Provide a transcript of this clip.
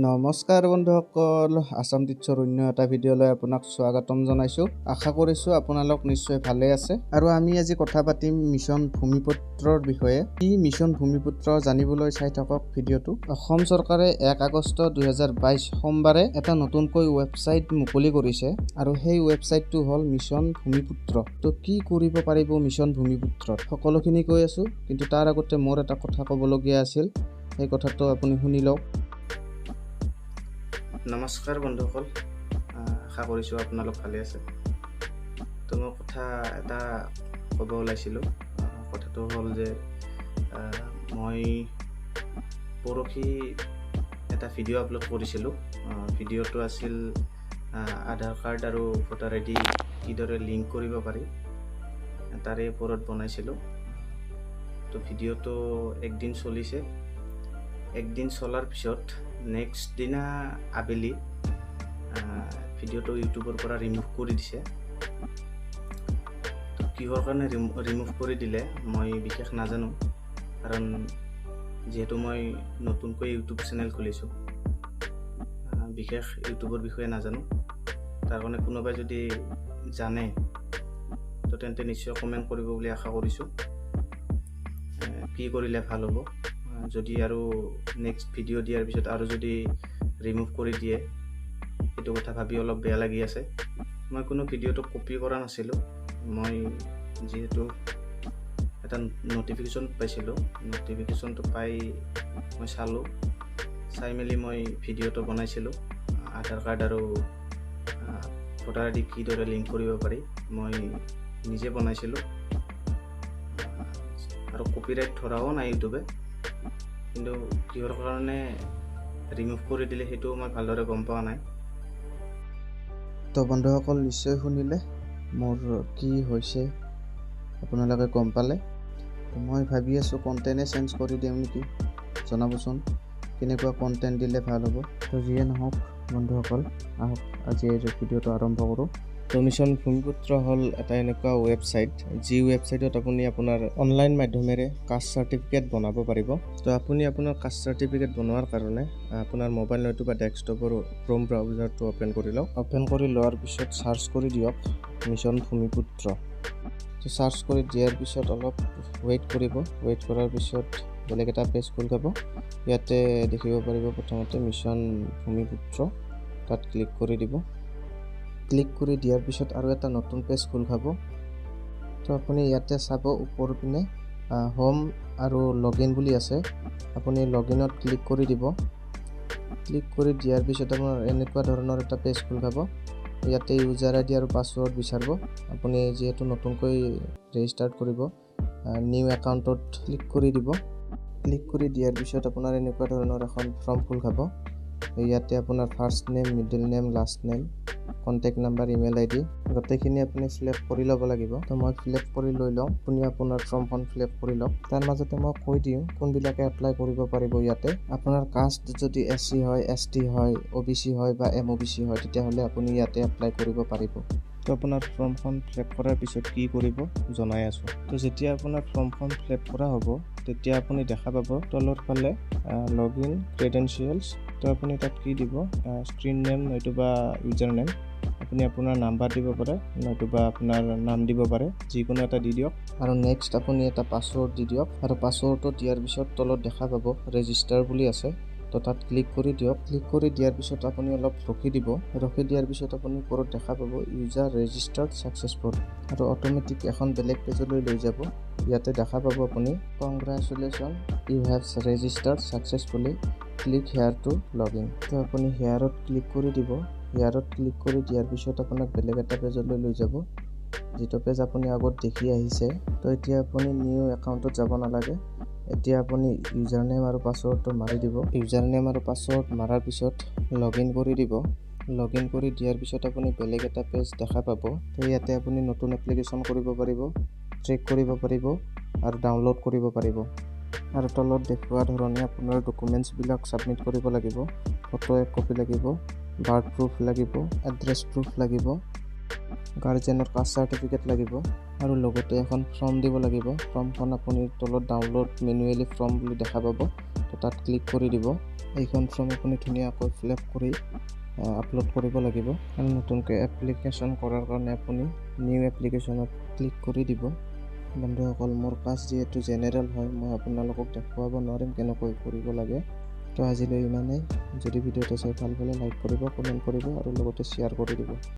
নমস্কাৰ বন্ধুসকল, আসাম টিচাৰ অন্য এটা ভিডিঅ'লৈ আপোনাক স্বাগতম জনাইছোঁ। আশা কৰিছোঁ আপোনালোক নিশ্চয় ভালে আছে। আৰু আমি আজি কথা পাতিম মিছন ভূমিপুত্ৰৰ বিষয়ে। কি মিছন ভূমিপুত্ৰ জানিবলৈ চাই থাকক ভিডিঅ'টো। অসম চৰকাৰে 1 আগষ্ট 2022 সোমবাৰে এটা নতুনকৈ ৱেবছাইট মুকলি কৰিছে আৰু সেই ৱেবছাইটটো হ'ল মিছন ভূমিপুত্ৰ। তো কি কৰিব পাৰিব মিছন ভূমিপুত্ৰত সকলোখিনি কৈ আছোঁ, কিন্তু তাৰ আগতে মোৰ এটা কথা ক'বলগীয়া আছিল, সেই কথাটো আপুনি শুনি লওক। নমস্কাৰ বন্ধুসকল, আশা কৰিছোঁ আপোনালোক ভালে আছে। তো মই কথা এটা ক'ব ওলাইছিলোঁ। কথাটো হ'ল যে মই পৰহি এটা ভিডিঅ' আপলোড কৰিছিলোঁ। ভিডিঅ'টো আছিল আধাৰ কাৰ্ড আৰু ভোটাৰ আইডি কিদৰে লিংক কৰিব পাৰি তাৰে ওপৰত বনাইছিলোঁ। তো ভিডিঅ'টো একদিন চলিছে। একদিন চলাৰ পিছত নেক্সট দিনা আবেলি ভিডিঅ'টো ইউটিউবৰ পৰা ৰিমুভ কৰি দিছে। তো কিহৰ কাৰণে ৰিমুভ কৰি দিলে মই বিশেষ নাজানো, কাৰণ যিহেতু মই নতুনকৈ ইউটিউব চেনেল খুলিছোঁ, বিশেষ ইউটিউবৰ বিষয়ে নাজানো। তাৰ কাৰণে কোনোবাই যদি জানে তো তেন্তে নিশ্চয় কমেণ্ট কৰিব বুলি আশা কৰিছোঁ। কি কৰিলে ভাল হ'ব, যদি আৰু নেক্সট ভিডিঅ' দিয়াৰ পিছত আৰু যদি ৰিমুভ কৰি দিয়ে, সেইটো কথা ভাবি অলপ বেয়া লাগি আছে। মই কোনো ভিডিঅ'টো কপি কৰা নাছিলোঁ। মই যিহেতু এটা ন'টিফিকেশ্যন পাইছিলোঁ, ন'টিফিকেশ্যনটো পাই মই চাই মেলি মই ভিডিঅ'টো বনাইছিলোঁ। আধাৰ কাৰ্ড আৰু ভোটাৰ আইডি কিদৰে লিংক কৰিব পাৰি মই নিজে বনাইছিলোঁ, আৰু কপিৰাইট ধৰাও নাই ইউটিউবে। কিন্তু কিহৰ কাৰণে ৰিমুভ কৰি দিলে সেইটো মই ভালদৰে গম পোৱা নাই। তো বন্ধুসকল নিশ্চয় শুনিলে মোৰ কি হৈছে, আপোনালোকে গম পালে। মই ভাবি আছোঁ কণ্টেণ্টে চেঞ্জ কৰি দিম নেকি, জনাবচোন কেনেকুৱা কণ্টেণ্ট দিলে ভাল হ'ব। তো যিয়ে নহওক বন্ধুসকল, আহক আজি এই ভিডিঅ'টো আৰম্ভ কৰোঁ। তো মিছন ভূমিপুত্ৰ হ'ল এটা এনেকুৱা ৱেবছাইট, যি ৱেবছাইটত আপুনি আপোনাৰ অনলাইন মাধ্যমেৰে কাষ্ট চাৰ্টিফিকেট বনাব পাৰিব। তো আপুনি আপোনাৰ কাষ্ট চাৰ্টিফিকেট বনোৱাৰ কাৰণে আপোনাৰ মোবাইল নতুবা ডেস্কটপৰ ক্ৰোম ব্ৰাউজাৰটো অ'পেন কৰি লওক। অ'পেন কৰি লোৱাৰ পিছত চাৰ্চ কৰি দিয়ক মিছন ভূমিপুত্ৰ। তো চাৰ্চ কৰি দিয়াৰ পিছত অলপ ৱেইট কৰিব। ৱেইট কৰাৰ পিছত বেলেগ এটা পেজ খোল খাব। ইয়াতে দেখিব পাৰিব প্ৰথমতে মিছন ভূমিপুত্ৰ, তাত ক্লিক কৰি দিব। ক্লিক কৰি দিয়াৰ পিছত আৰু এটা নতুন পেজ খোল খাব। তো আপুনি ইয়াতে চাব ওপৰ পিনে হোম আৰু লগইন বুলি আছে, আপুনি লগইনত ক্লিক কৰি দিব। ক্লিক কৰি দিয়াৰ পিছত আপোনাৰ এনেকুৱা ধৰণৰ এটা পেজ খোল খাব। ইয়াতে ইউজাৰ আইডি আৰু পাছৱৰ্ড বিচাৰিব। আপুনি যিহেতু নতুনকৈ ৰেজিষ্টাৰ্ট কৰিব, নিউ একাউণ্টত ক্লিক কৰি দিব। ক্লিক কৰি দিয়াৰ পিছত আপোনাৰ এনেকুৱা ধৰণৰ এখন ফৰ্ম খোল খাব। ইয়াতে আপোনাৰ first name, middle name, last name, contact number, email ID গোটেইখিনি আপুনি ফিলআপ কৰি ল'ব লাগিব। তো মই ফিলআপ কৰি লৈ লওঁ, আপুনি আপোনাৰ ফৰ্মখন ফিলআপ কৰি লওক। তাৰ মাজতে মই কৈ দিওঁ কোনবিলাকে এপ্লাই কৰিব পাৰিব। ইয়াতে আপোনাৰ কাষ্ট যদি SC হয়, ST হয়, OBC হয় বা MOBC হয়, তেতিয়াহ'লে আপুনি ইয়াতে এপ্লাই কৰিব পাৰিব। তো আপোনাৰ ফৰ্মখন ফিলআপ কৰাৰ পিছত কি কৰিব জনাই আছোঁ। তো যেতিয়া আপোনাৰ ফৰ্মখন ফিলআপ কৰা হ'ব, তেতিয়া আপুনি দেখা পাব তলৰ ফালে লগইন ক্ৰেডেনচিয়েলছ। তো আপুনি তাত কি দিব, স্ক্ৰীন নেম নতুবা ইউজাৰ নেম, আপুনি আপোনাৰ নাম্বাৰ দিব পাৰে নতুবা আপোনাৰ নাম দিব পাৰে, যিকোনো এটা দি দিয়ক। আৰু নেক্সট আপুনি এটা পাছৱৰ্ড দি দিয়ক। আৰু পাছৱৰ্ডটো দিয়াৰ পিছত তলত দেখা পাব ৰেজিষ্টাৰ বুলি আছে, তো তাত ক্লিক কৰি দিয়ক। ক্লিক কৰি দিয়াৰ পিছত আপুনি অলপ ৰখি দিব। ৰখি দিয়াৰ পিছত আপুনি ওপৰত দেখা পাব ইউজাৰ ৰেজিষ্টাৰ্ড ছাকচেছফুল, আৰু অট'মেটিক এখন বেলেগ পেজলৈ লৈ যাব। ইয়াতে দেখা পাব আপুনি congratulation, you have registered successfully, click here to login. তো আপুনি হেয়াৰত ক্লিক কৰি দিব। হেয়াৰত ক্লিক কৰি দিয়াৰ পিছত আপোনাক বেলেগ এটা পেজলৈ লৈ যাব, যিটো পেজ আপুনি আগত দেখি আহিছে। তো এতিয়া আপুনি নিউ একাউণ্টত যাব নালাগে। এতিয়া আপুনি ইউজাৰ নেম আৰু পাছৱৰ্ডটো মাৰি দিব। ইউজাৰ নেম আৰু পাছৱৰ্ড মাৰাৰ পিছত লগইন কৰি দিব। লগইন কৰি দিয়াৰ পিছত আপুনি বেলেগ এটা পেজ দেখা পাব। তো ইয়াতে আপুনি নতুন এপ্লিকেশ্যন কৰিব পাৰিব, ট্ৰেক কৰিব পাৰিব আৰু ডাউনলোড কৰিব পাৰিব। আৰু তলত দেখুওৱা ধৰণে আপোনাৰ ডকুমেণ্টছবিলাক ছাবমিট কৰিব লাগিব। ফটো এক কপি লাগিব, বাৰ্থ প্ৰুফ লাগিব, এড্ৰেছ প্ৰুফ লাগিব, গাৰ্জেনৰ কাষ্ট চাৰ্টিফিকেট লাগিব আৰু লগতে এখন ফৰ্ম দিব লাগিব। ফৰ্মখন আপুনি তলত ডাউনলোড মেনুৱেলি ফৰ্ম বুলি দেখা পাব, তো তাত ক্লিক কৰি দিব। এইখন ফৰ্ম আপুনি ধুনীয়াকৈ ফিল আপ কৰি আপলোড কৰিব লাগিব আৰু নতুনকৈ এপ্লিকেশ্যন কৰাৰ কাৰণে আপুনি নিউ এপ্লিকেশ্যনত ক্লিক কৰি দিব। বন্ধুসকল, মোৰ কাষ্ট যিহেতু জেনেৰেল হয়, মই আপোনালোকক দেখুৱাব নোৱাৰিম কেনেকৈ কৰিব লাগে। তো আজিলৈ ইমানেই। যদি ভিডিঅ'টো চাই ভাল পালে লাইক কৰিব, কমেণ্ট কৰিব আৰু লগতে শ্বেয়াৰ কৰি দিব।